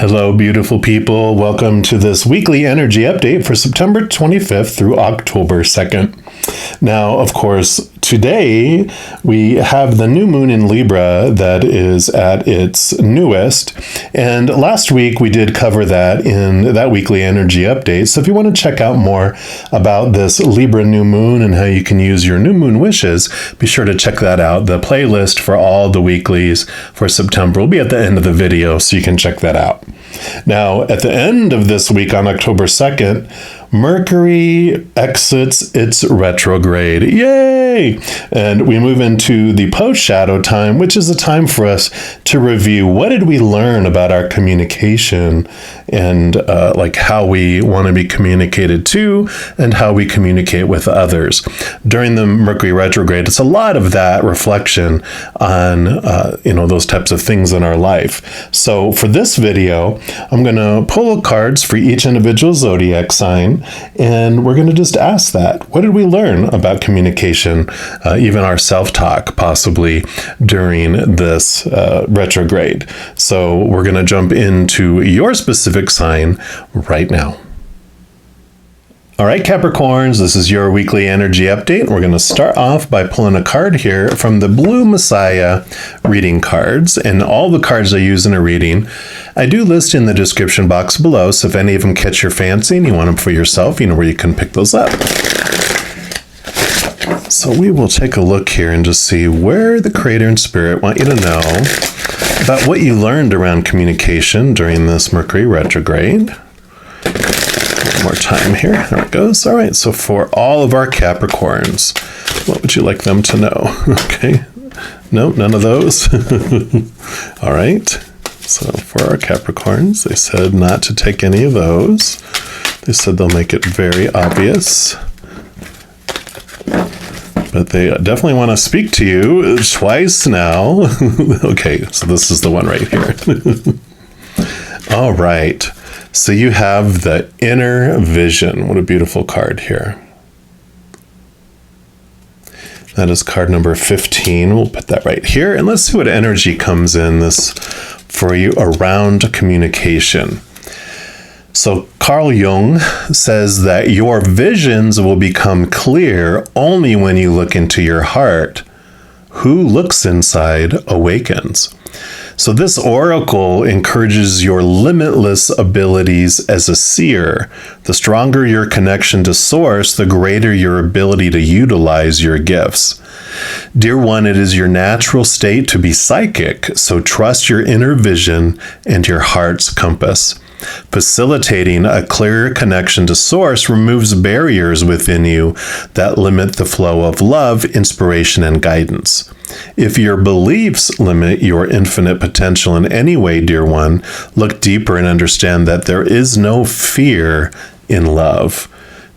Hello, beautiful people. Welcome to this weekly energy update for September 25th through October 2nd. Now, of course, today we have the new moon in Libra that is at its newest. And last week we did cover that in that weekly energy update. So if you want to check out more about this Libra new moon and how you can use your new moon wishes, be sure to check that out. The playlist for all the weeklies for September will be at the end of the video, so you can check that out. Now, at the end of this week on October 2nd, Mercury exits its retrograde. Yay! And we move into the post-shadow time, which is a time for us to review what did we learn about our communication and like how we want to be communicated to and how we communicate with others. During the Mercury retrograde, it's a lot of that reflection on those types of things in our life. So for this video, I'm going to pull cards for each individual zodiac sign, and we're going to just ask that. What did we learn about communication, even our self-talk, possibly during this retrograde? So we're going to jump into your specific sign right now. All right, Capricorns, this is your weekly energy update. We're going to start off by pulling a card here from the Blue Messiah reading cards. And all the cards I use in a reading, I do list in the description box below. So if any of them catch your fancy and you want them for yourself, you know where you can pick those up. So we will take a look here and just see where the Creator and Spirit want you to know about what you learned around communication during this Mercury retrograde. One more time here. There it goes. All right. So for all of our Capricorns, what would you like them to know? Okay. No, none of those. All right. So for our Capricorns, they said not to take any of those. They said they'll make it very obvious. But they definitely want to speak to you twice now. Okay. So this is the one right here. All right. So you have the Inner Vision. What a beautiful card here. That is card number 15. We'll put that right here. And let's see what energy comes in this for you around communication. So Carl Jung says that your visions will become clear only when you look into your heart. Who looks inside awakens. So this oracle encourages your limitless abilities as a seer. The stronger your connection to Source, the greater your ability to utilize your gifts. Dear one, it is your natural state to be psychic, so trust your inner vision and your heart's compass. Facilitating a clearer connection to Source removes barriers within you that limit the flow of love, inspiration, and guidance. If your beliefs limit your infinite potential in any way, dear one, look deeper and understand that there is no fear in love.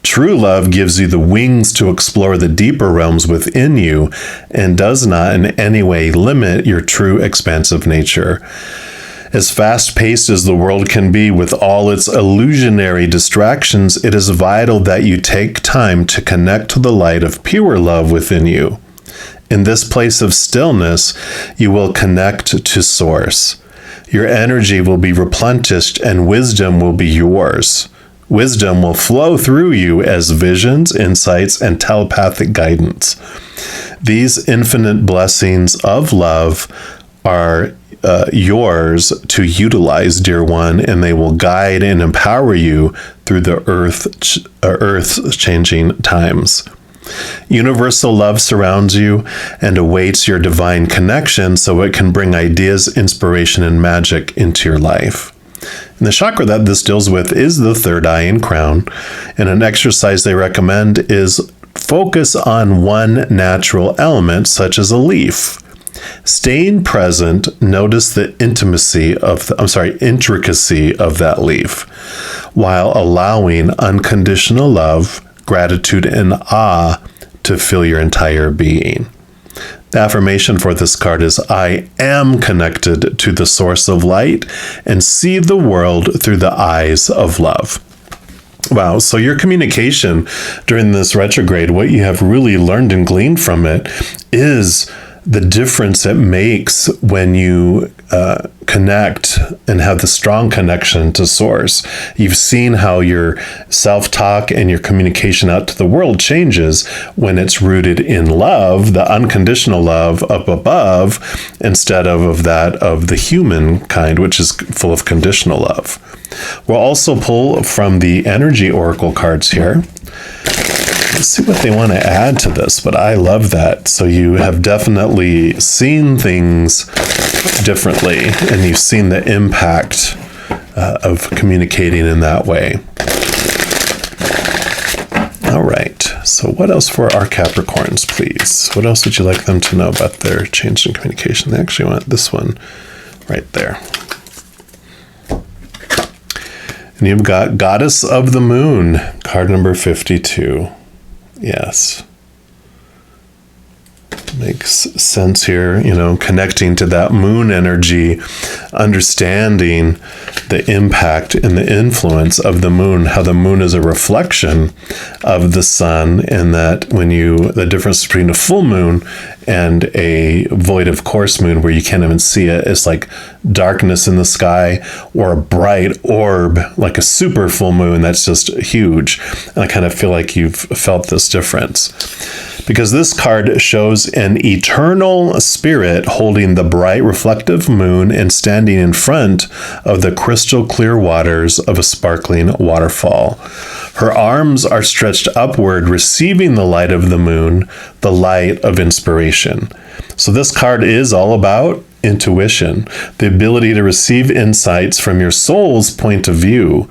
True love gives you the wings to explore the deeper realms within you and does not in any way limit your true expansive nature. As fast-paced as the world can be with all its illusionary distractions, it is vital that you take time to connect to the light of pure love within you. In this place of stillness, you will connect to Source. Your energy will be replenished and wisdom will be yours. Wisdom will flow through you as visions, insights, and telepathic guidance. These infinite blessings of love are yours to utilize, dear one, and they will guide and empower you through the Earth's changing times. Universal love surrounds you and awaits your divine connection so it can bring ideas, inspiration, and magic into your life. And the chakra that this deals with is the third eye and crown, and an exercise they recommend is focus on one natural element, such as a leaf. Staying present, notice the intricacy of that leaf, while allowing unconditional love, gratitude, and awe to fill your entire being. The affirmation for this card is, I am connected to the source of light and see the world through the eyes of love. Wow, so your communication during this retrograde, what you have really learned and gleaned from it is the difference it makes when you connect and have the strong connection to source. You've seen how your self-talk and your communication out to the world changes when it's rooted in love, the unconditional love up above, instead of that of the human kind, which is full of conditional love. We'll also pull from the energy oracle cards here. Let's see what they want to add to this, but I love that. So you have definitely seen things differently, and you've seen the impact of communicating in that way. All right, so what else for our Capricorns, please? What else would you like them to know about their change in communication? They actually want this one right there. And you've got Goddess of the Moon, card number 52. Yes. Makes sense here, connecting to that moon energy, understanding the impact and the influence of the moon, how the moon is a reflection of the sun, and that the difference between a full moon and a void of course moon where you can't even see it is like darkness in the sky, or a bright orb like a super full moon that's just huge. And I kind of feel like you've felt this difference, because this card shows an eternal spirit holding the bright reflective moon and standing in front of the crystal clear waters of a sparkling waterfall. Her arms are stretched upward, receiving the light of the moon, the light of inspiration. So this card is all about intuition, the ability to receive insights from your soul's point of view.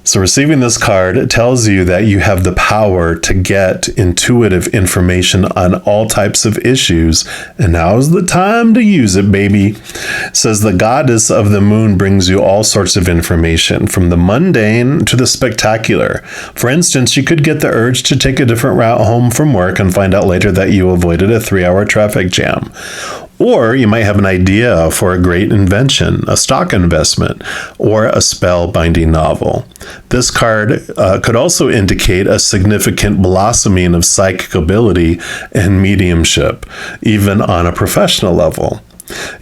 So receiving this card tells you that you have the power to get intuitive information on all types of issues, and now's the time to use it, baby. It says the goddess of the moon brings you all sorts of information, from the mundane to the spectacular. For instance, you could get the urge to take a different route home from work and find out later that you avoided a 3-hour traffic jam. Or you might have an idea for a great invention, a stock investment, or a spell-binding novel. This card could also indicate a significant blossoming of psychic ability and mediumship, even on a professional level.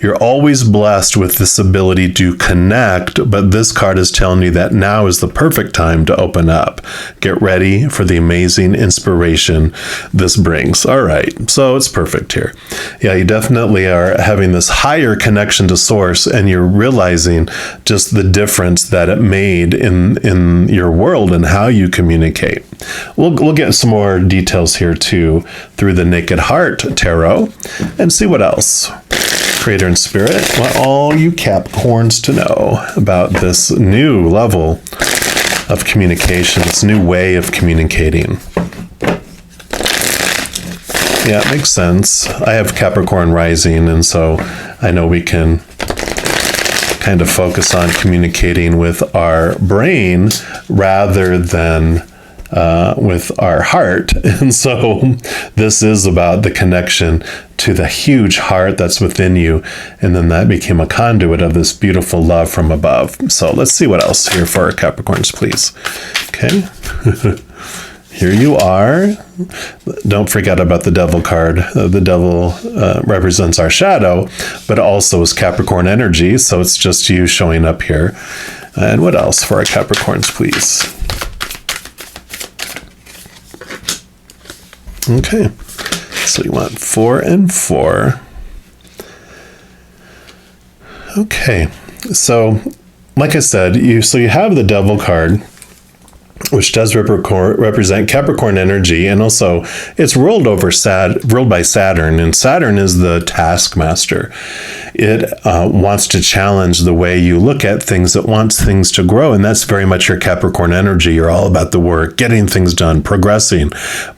You're always blessed with this ability to connect, but this card is telling you that now is the perfect time to open up. Get ready for the amazing inspiration this brings. All right, so it's perfect here. Yeah, you definitely are having this higher connection to source, and you're realizing just the difference that it made in your world and how you communicate. We'll get some more details here too through the Naked Heart Tarot and see what else Creator and Spirit want all you Capricorns to know about this new level of communication, this new way of communicating. Yeah, it makes sense. I have Capricorn rising, and so I know we can kind of focus on communicating with our brain rather than with our heart. And so this is about the connection to the huge heart that's within you. And then that became a conduit of this beautiful love from above. So let's see what else here for our Capricorns, please. Okay. Here you are. Don't forget about the Devil card. The Devil represents our shadow, but also is Capricorn energy. So it's just you showing up here. And what else for our Capricorns, please? Okay, so you want 4 and 4. Okay, so like I said, you have the Devil card, which does represent Capricorn energy, and also it's ruled by Saturn, and Saturn is the taskmaster. It wants to challenge the way you look at things. It wants things to grow, and that's very much your Capricorn energy. You're all about the work, getting things done, progressing,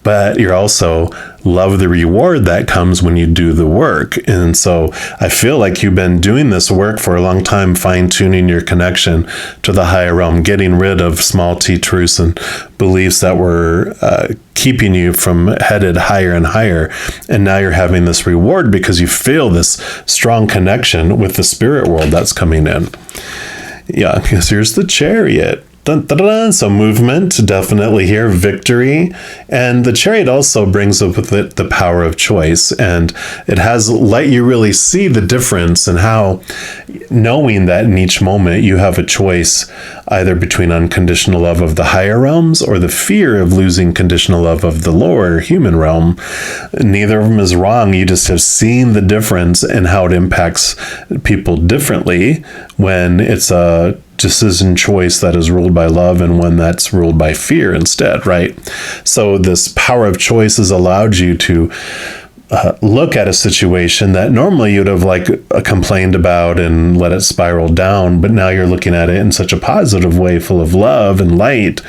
but you're also love the reward that comes when you do the work. And so I feel like you've been doing this work for a long time, fine-tuning your connection to the higher realm, getting rid of small t truths and beliefs that were keeping you from headed higher and higher. And now you're having this reward because you feel this strong connection with the spirit world that's coming in. Yeah, because here's the Chariot. Dun, dun, dun, dun. So movement, definitely here, victory. And the Chariot also brings up with it the power of choice. And it has let you really see the difference in how, knowing that in each moment you have a choice either between unconditional love of the higher realms or the fear of losing conditional love of the lower human realm. Neither of them is wrong. You just have seen the difference in how it impacts people differently when it's a decision choice that is ruled by love and one that's ruled by fear instead, right? So this power of choice has allowed you to look at a situation that normally you'd have complained about and let it spiral down, but now you're looking at it in such a positive way, full of love and light,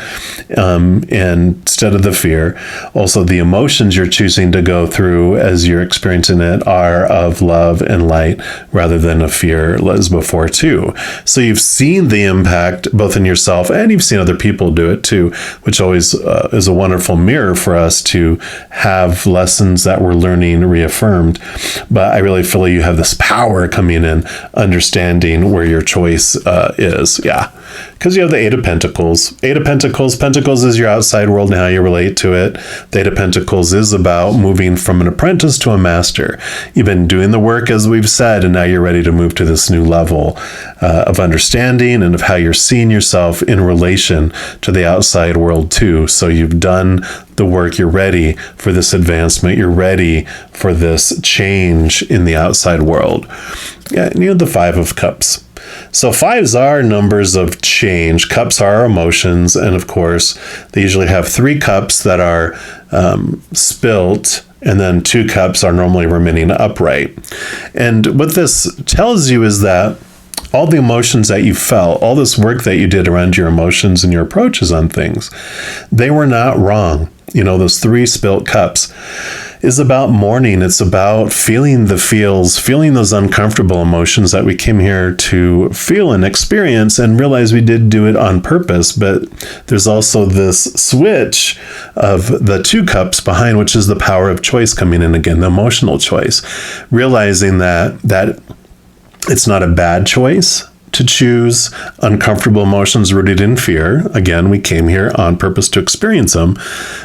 and instead of the fear. Also, the emotions you're choosing to go through as you're experiencing it are of love and light rather than of fear, as before too. So you've seen the impact both in yourself and you've seen other people do it too, which always is a wonderful mirror for us to have lessons that we're learning reaffirmed. But I really feel you have this power coming in, understanding where your choice is. Yeah. Because you have the Eight of Pentacles. Eight of Pentacles. Pentacles is your outside world and how you relate to it. The Eight of Pentacles is about moving from an apprentice to a master. You've been doing the work, as we've said, and now you're ready to move to this new level of understanding and of how you're seeing yourself in relation to the outside world too. So you've done the work. You're ready for this advancement. You're ready for this change in the outside world. Yeah, and you have the Five of Cups. So fives are numbers of change. Cups are emotions. And of course, they usually have 3 cups that are spilt, and then 2 cups are normally remaining upright. And what this tells you is that all the emotions that you felt, all this work that you did around your emotions and your approaches on things, they were not wrong. You know, those 3 spilt cups is about mourning. It's about feeling the feels, feeling those uncomfortable emotions that we came here to feel and experience, and realize we did do it on purpose. But there's also this switch of the 2 cups behind, which is the power of choice coming in again, the emotional choice, realizing that it's not a bad choice to choose uncomfortable emotions rooted in fear. Again, we came here on purpose to experience them.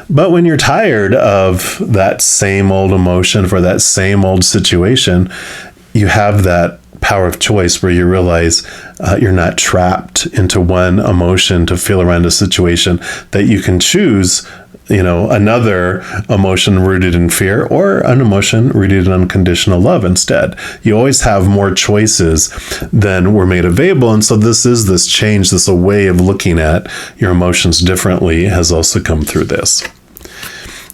But when you're tired of that same old emotion for that same old situation, you have that power of choice where you realize you're not trapped into one emotion to feel around a situation, that you can choose another emotion rooted in fear or an emotion rooted in unconditional love instead. You always have more choices than were made available. And so this change, this way of looking at your emotions differently has also come through this.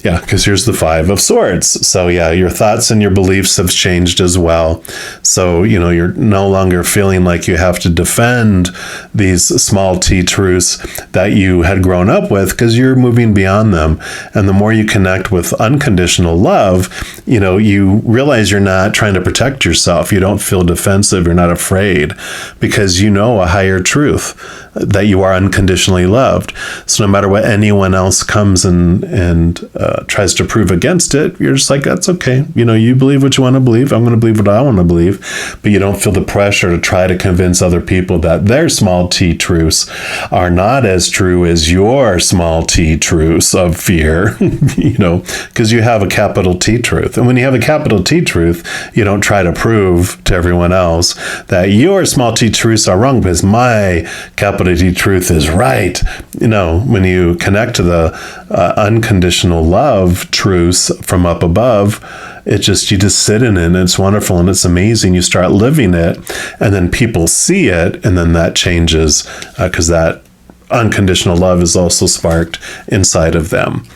Yeah, because here's the Five of Swords. So yeah, your thoughts and your beliefs have changed as well. So, you're no longer feeling like you have to defend these small t truths that you had grown up with, because you're moving beyond them. And the more you connect with unconditional love, you realize you're not trying to protect yourself. You don't feel defensive. You're not afraid, because you know a higher truth, that you are unconditionally loved. So no matter what anyone else comes and tries to prove against it, you're just like, that's okay. You believe what you want to believe. I'm going to believe what I want to believe. But you don't feel the pressure to try to convince other people that their small t truths are not as true as your small t truths of fear, because you have a capital T truth. And when you have a capital T truth, you don't try to prove to everyone else that your small t truths are wrong because my capital T truth is right. When you connect to the unconditional love truths from up above, you just sit in it, and it's wonderful and it's amazing. You start living it, and then people see it, and then that changes because that unconditional love is also sparked inside of them.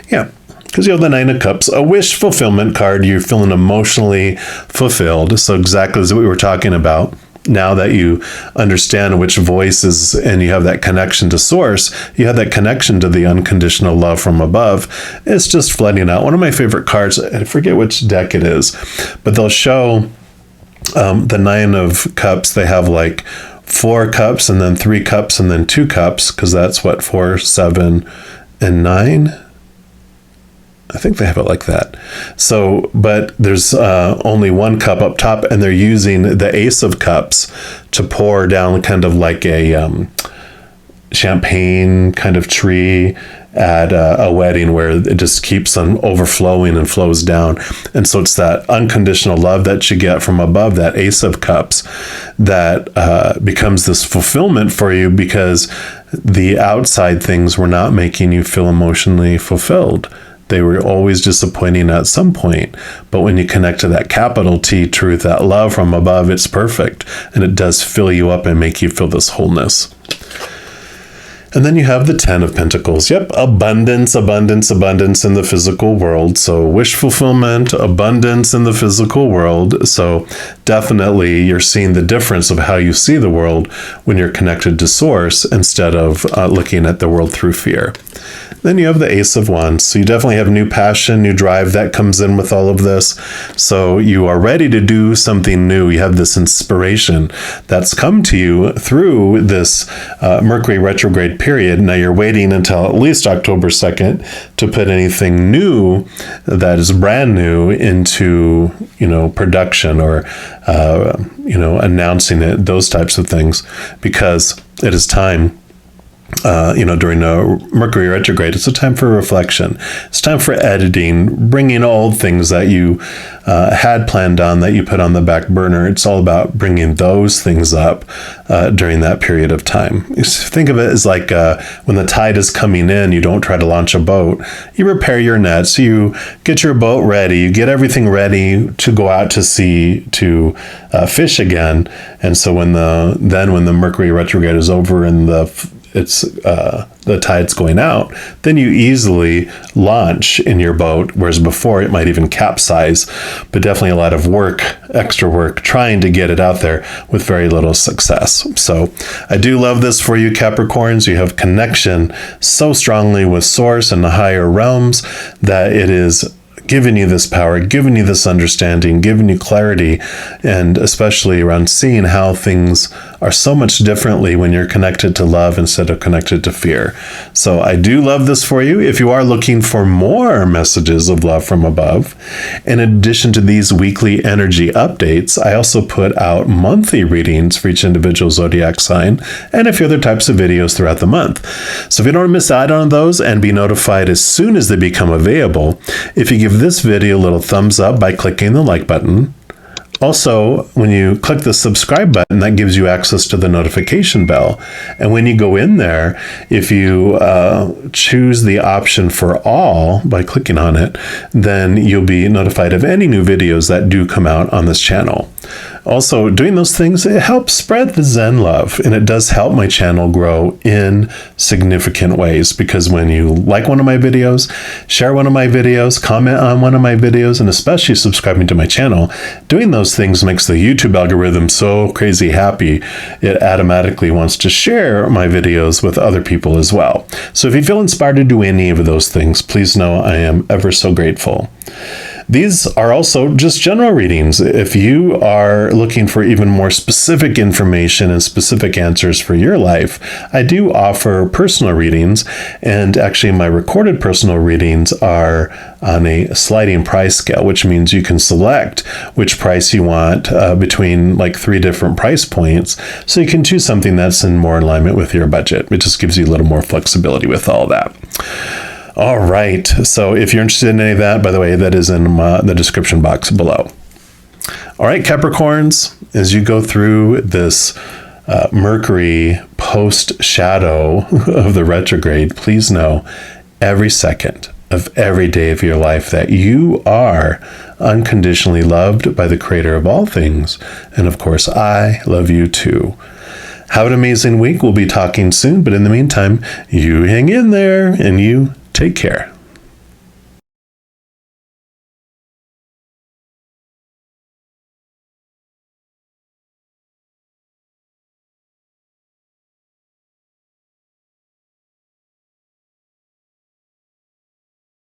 Yeah. Because you have the Nine of Cups, a wish fulfillment card. You're feeling emotionally fulfilled. So exactly as we were talking about. Now that you understand which voice is, and you have that connection to source, you have that connection to the unconditional love from above, it's just flooding out. One of my favorite cards, I forget which deck it is, but they'll show the Nine of Cups. They have 4 cups and then 3 cups and then 2 cups, because that's what 4, 7, and 9. I think they have it like that. So, but there's only 1 cup up top, and they're using the Ace of Cups to pour down kind of like a champagne kind of tree at a wedding where it just keeps on overflowing and flows down. And so it's that unconditional love that you get from above, that Ace of Cups, that becomes this fulfillment for you, because the outside things were not making you feel emotionally fulfilled. They were always disappointing at some point. But when you connect to that capital T truth, that love from above, it's perfect. And it does fill you up and make you feel this wholeness. And then you have the 10 of Pentacles. Yep, abundance, abundance, abundance in the physical world. So wish fulfillment, abundance in the physical world. So definitely you're seeing the difference of how you see the world when you're connected to Source instead of looking at the world through fear. Then you have the Ace of Wands. So you definitely have new passion, new drive that comes in with all of this. So you are ready to do something new. You have this inspiration that's come to you through this Mercury retrograde period. Now you're waiting until at least October 2nd to put anything new that is brand new into, production or, announcing it, those types of things, because it is time. During a Mercury retrograde, it's a time for reflection. It's time for editing, bringing old things that you had planned on that you put on the back burner. It's all about bringing those things up during that period of time. Think of it as like when the tide is coming in, you don't try to launch a boat. You repair your nets, you get your boat ready, you get everything ready to go out to sea to fish again. And so when the Mercury retrograde is over and the tide's going out, then you easily launch in your boat, whereas before it might even capsize, but definitely a lot of work, extra work, trying to get it out there with very little success. So I do love this for you, Capricorns. You have connection so strongly with Source and the higher realms that it is giving you this power, giving you this understanding, giving you clarity, and especially around seeing how things are so much differently when you're connected to love instead of connected to fear. So I do love this for you. If you are looking for more messages of love from above, in addition to these weekly energy updates, I also put out monthly readings for each individual zodiac sign and a few other types of videos throughout the month. So if you don't want to miss out on those and be notified as soon as they become available, if you give this video a little thumbs up by clicking the like button. Also, when you click the subscribe button, that gives you access to the notification bell. And when you go in there, if you choose the option for all by clicking on it, then you'll be notified of any new videos that do come out on this channel. Also, doing those things, it helps spread the Zen love, and it does help my channel grow in significant ways, because when you like one of my videos, share one of my videos, comment on one of my videos, and especially subscribing to my channel, doing those things makes the YouTube algorithm so crazy happy, it automatically wants to share my videos with other people as well. So if you feel inspired to do any of those things, please know I am ever so grateful. These are also just general readings. If you are looking for even more specific information and specific answers for your life, I do offer personal readings, and actually my recorded personal readings are on a sliding price scale, which means you can select which price you want between like 3 different price points, so you can choose something that's in more alignment with your budget. It just gives you a little more flexibility with all that. All right, so if you're interested in any of that, by the way, that is in the description box below. All right, Capricorns, as you go through this Mercury post-shadow of the retrograde, please know every second of every day of your life that you are unconditionally loved by the Creator of all things. And of course, I love you too. Have an amazing week. We'll be talking soon, but in the meantime, you hang in there and you take care.